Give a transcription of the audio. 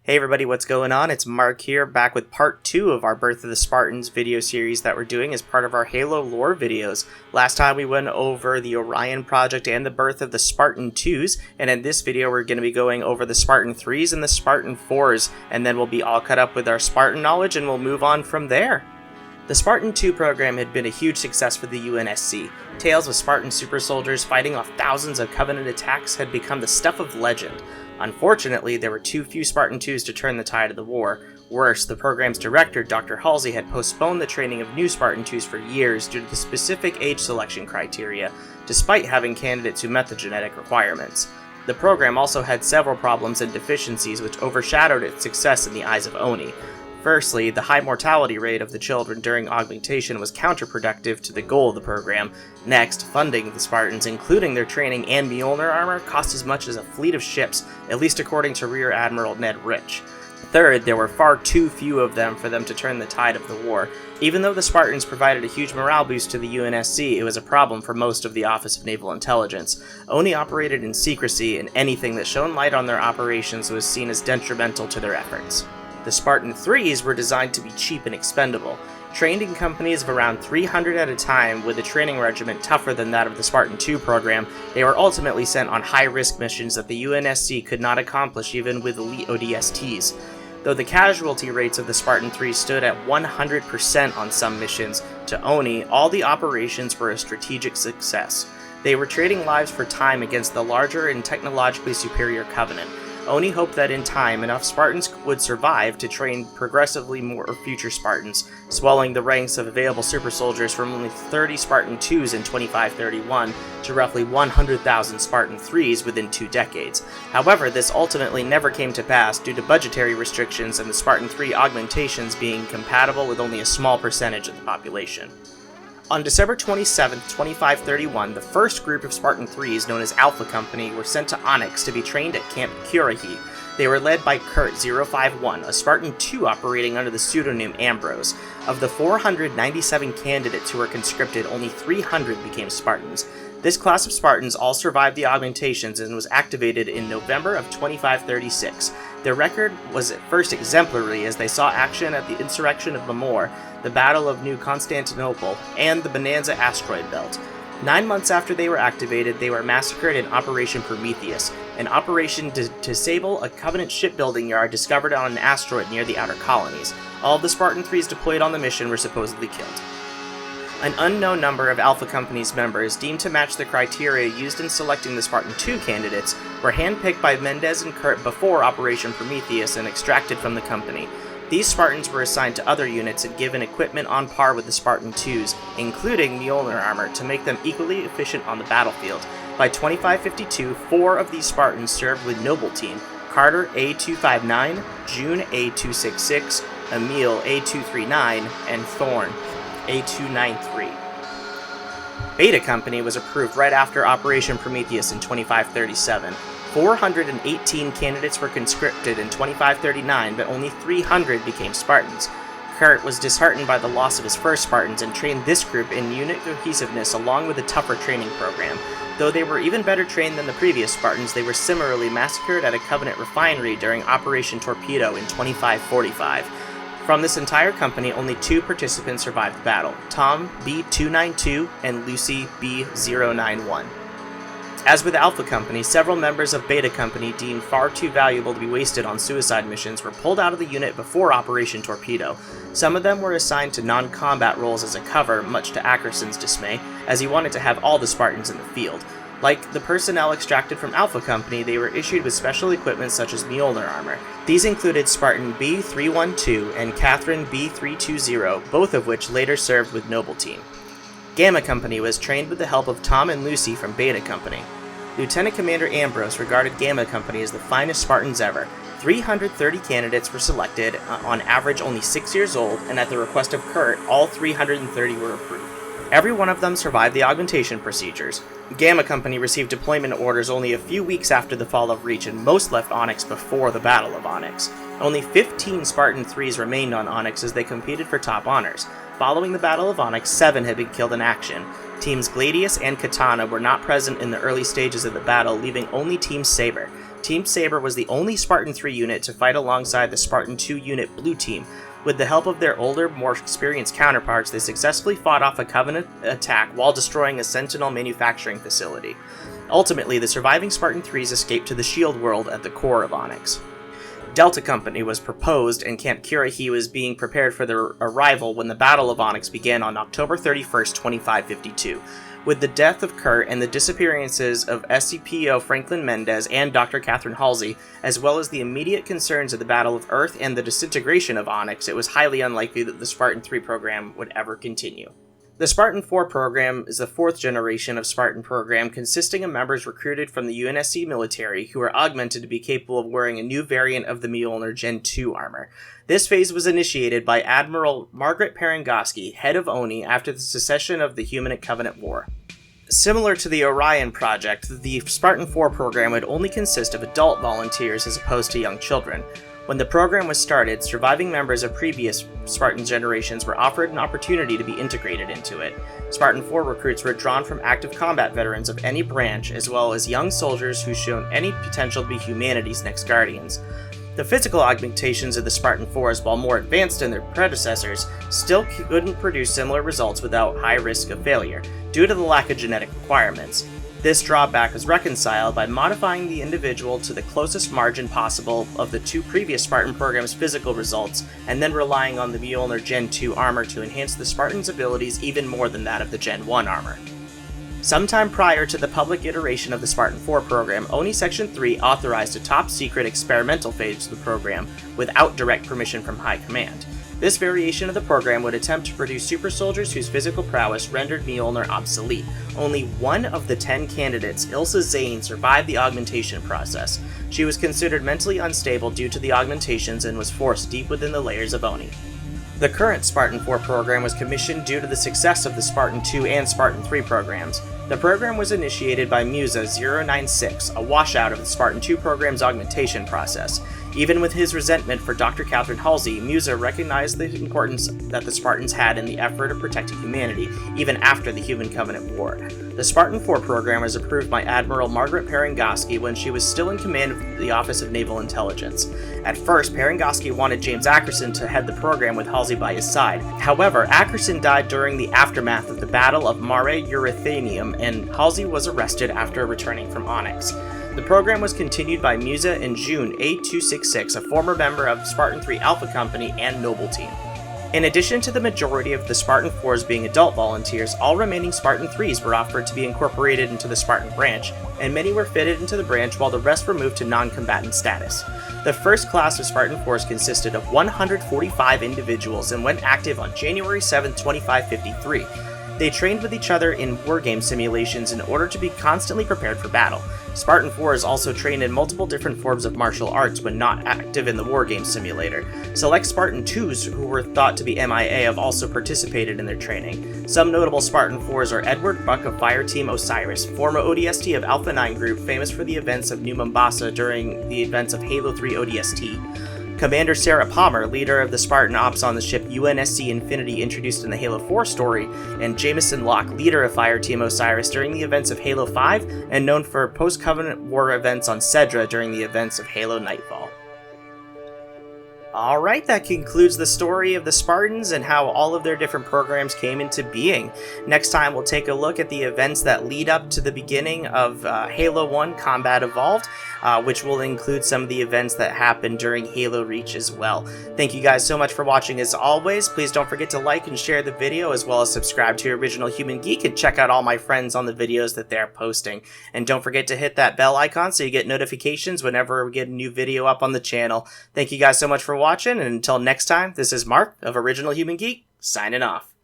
Hey everybody, what's going on? It's Mark here, back with part 2 of our Birth of the Spartans video series that we're doing as part of our Halo lore videos. Last time we went over the Orion Project and the birth of the Spartan IIs, and in this video we're going to be going over the Spartan IIIs and the Spartan IVs, and then we'll be all caught up with our Spartan knowledge and we'll move on from there. The Spartan II program had been a huge success for the UNSC. Tales of Spartan super soldiers fighting off thousands of Covenant attacks had become the stuff of legend. Unfortunately, there were too few Spartan IIs to turn the tide of the war. Worse, the program's director, Dr. Halsey, had postponed the training of new Spartan IIs for years due to the specific age selection criteria, despite having candidates who met the genetic requirements. The program also had several problems and deficiencies which overshadowed its success in the eyes of Oni. Firstly, the high mortality rate of the children during augmentation was counterproductive to the goal of the program. Next, funding the Spartans, including their training and Mjolnir armor, cost as much as a fleet of ships, at least according to Rear Admiral Ned Rich. Third, there were far too few of them for them to turn the tide of the war. Even though the Spartans provided a huge morale boost to the UNSC, it was a problem for most of the Office of Naval Intelligence. Oni operated in secrecy, and anything that shone light on their operations was seen as detrimental to their efforts. The Spartan IIIs were designed to be cheap and expendable. Trained in companies of around 300 at a time with a training regimen tougher than that of the Spartan II program, they were ultimately sent on high-risk missions that the UNSC could not accomplish even with elite ODSTs. Though the casualty rates of the Spartan III stood at 100% on some missions, to Oni, all the operations were a strategic success. They were trading lives for time against the larger and technologically superior Covenant. Oni hoped that in time, enough Spartans would survive to train progressively more future Spartans, swelling the ranks of available super soldiers from only 30 Spartan IIs in 2531 to roughly 100,000 Spartan IIIs within 2 decades. However, this ultimately never came to pass due to budgetary restrictions and the Spartan III augmentations being compatible with only a small percentage of the population. On December 27, 2531, the first group of Spartan IIIs, known as Alpha Company, were sent to Onyx to be trained at Camp Currahee. They were led by Kurt 051, a Spartan II operating under the pseudonym Ambrose. Of the 497 candidates who were conscripted, only 300 became Spartans. This class of Spartans all survived the augmentations and was activated in November of 2536. Their record was at first exemplary as they saw action at the insurrection of Mamor, the Battle of New Constantinople, and the Bonanza asteroid belt. 9 months after they were activated, they were massacred in Operation Prometheus, an operation to disable a Covenant shipbuilding yard discovered on an asteroid near the outer colonies. All of the Spartan IIIs deployed on the mission were supposedly killed. An unknown number of Alpha Company's members, deemed to match the criteria used in selecting the Spartan II candidates, were handpicked by Mendez and Kurt before Operation Prometheus and extracted from the company. These Spartans were assigned to other units and given equipment on par with the Spartan IIs, including Mjolnir armor, to make them equally efficient on the battlefield. By 2552, 4 of these Spartans served with Noble Team: Carter A259, June A266, Emil A239, and Thorn A293. Beta Company was approved right after Operation Prometheus in 2537. 418 candidates were conscripted in 2539, but only 300 became Spartans. Kurt was disheartened by the loss of his first Spartans and trained this group in unit cohesiveness along with a tougher training program. Though they were even better trained than the previous Spartans, they were similarly massacred at a Covenant refinery during Operation Torpedo in 2545. From this entire company, only 2 participants survived the battle: Tom B292 and Lucy B091. As with Alpha Company, several members of Beta Company, deemed far too valuable to be wasted on suicide missions, were pulled out of the unit before Operation Torpedo. Some of them were assigned to non-combat roles as a cover, much to Ackerson's dismay, as he wanted to have all the Spartans in the field. Like the personnel extracted from Alpha Company, they were issued with special equipment such as Mjolnir armor. These included Spartan B312 and Catherine B320, both of which later served with Noble Team. Gamma Company was trained with the help of Tom and Lucy from Beta Company. Lieutenant Commander Ambrose regarded Gamma Company as the finest Spartans ever. 330 candidates were selected, on average only 6 years old, and at the request of Kurt, all 330 were approved. Every one of them survived the augmentation procedures. Gamma Company received deployment orders only a few weeks after the fall of Reach, and most left Onyx before the Battle of Onyx. Only 15 Spartan IIIs remained on Onyx as they competed for top honors. Following the Battle of Onyx, 7 had been killed in action. Teams Gladius and Katana were not present in the early stages of the battle, leaving only Team Saber. Team Saber was the only Spartan 3 unit to fight alongside the Spartan 2 unit Blue Team. With the help of their older, more experienced counterparts, they successfully fought off a Covenant attack while destroying a Sentinel manufacturing facility. Ultimately, the surviving Spartan 3s escaped to the Shield world at the core of Onyx. Delta Company was proposed, and Camp Kirahi was being prepared for their arrival when the Battle of Onyx began on October 31st, 2552. With the death of Kurt and the disappearances of SCPO Franklin Mendez and Dr. Catherine Halsey, as well as the immediate concerns of the Battle of Earth and the disintegration of Onyx, it was highly unlikely that the Spartan 3 program would ever continue. The Spartan 4 program is the fourth generation of Spartan program consisting of members recruited from the UNSC military who are augmented to be capable of wearing a new variant of the Mjolnir Gen 2 armor. This phase was initiated by Admiral Margaret Parangoski, head of ONI, after the secession of the Human and Covenant War. Similar to the Orion project, the Spartan 4 program would only consist of adult volunteers as opposed to young children. When the program was started, surviving members of previous Spartan generations were offered an opportunity to be integrated into it. Spartan 4 recruits were drawn from active combat veterans of any branch, as well as young soldiers who showed any potential to be humanity's next guardians. The physical augmentations of the Spartan 4s, while more advanced than their predecessors, still couldn't produce similar results without high risk of failure, due to the lack of genetic requirements. This drawback was reconciled by modifying the individual to the closest margin possible of the two previous Spartan programs' physical results, and then relying on the Mjolnir Gen 2 armor to enhance the Spartan's abilities even more than that of the Gen 1 armor. Sometime prior to the public iteration of the Spartan 4 program, ONI Section 3 authorized a top-secret experimental phase of the program without direct permission from High Command. This variation of the program would attempt to produce super soldiers whose physical prowess rendered Mjolnir obsolete. Only one of the 10 candidates, Ilsa Zane, survived the augmentation process. She was considered mentally unstable due to the augmentations and was forced deep within the layers of ONI. The current Spartan 4 program was commissioned due to the success of the Spartan 2 and Spartan 3 programs. The program was initiated by Musa 096, a washout of the Spartan 2 program's augmentation process. Even with his resentment for Dr. Catherine Halsey, Musa recognized the importance that the Spartans had in the effort of protecting humanity, even after the Human Covenant War. The Spartan 4 program was approved by Admiral Margaret Parangoski when she was still in command of the Office of Naval Intelligence. At first, Parangoski wanted James Ackerson to head the program with Halsey by his side. However, Ackerson died during the aftermath of the Battle of Mare Eurythanium, and Halsey was arrested after returning from Onyx. The program was continued by Musa in June A266, a former member of Spartan 3 Alpha Company and Noble Team. In addition to the majority of the Spartan 4s being adult volunteers, all remaining Spartan 3s were offered to be incorporated into the Spartan branch, and many were fitted into the branch while the rest were moved to non-combatant status. The first class of Spartan 4s consisted of 145 individuals and went active on January 7, 2553. They trained with each other in wargame simulations in order to be constantly prepared for battle. Spartan 4s also trained in multiple different forms of martial arts when not active in the wargame simulator. Select Spartan 2s who were thought to be MIA have also participated in their training. Some notable Spartan 4s are Edward Buck of Fire Team Osiris, former ODST of Alpha 9 Group, famous for the events of New Mombasa during the events of Halo 3 ODST. Commander Sarah Palmer, leader of the Spartan Ops on the ship UNSC Infinity introduced in the Halo 4 story, and Jameson Locke, leader of Fireteam Osiris during the events of Halo 5, and known for post-Covenant War events on Cedra during the events of Halo Nightfall. Alright, that concludes the story of the Spartans and how all of their different programs came into being. Next time we'll take a look at the events that lead up to the beginning of Halo 1 Combat Evolved, which will include some of the events that happened during Halo Reach as well. Thank you guys so much for watching as always. Please don't forget to like and share the video, as well as subscribe to Original Human Geek and check out all my friends on the videos that they're posting. And don't forget to hit that bell icon so you get notifications whenever we get a new video up on the channel. Thank you guys so much for watching, and until next time, this is Mark of Original Human Geek, signing off.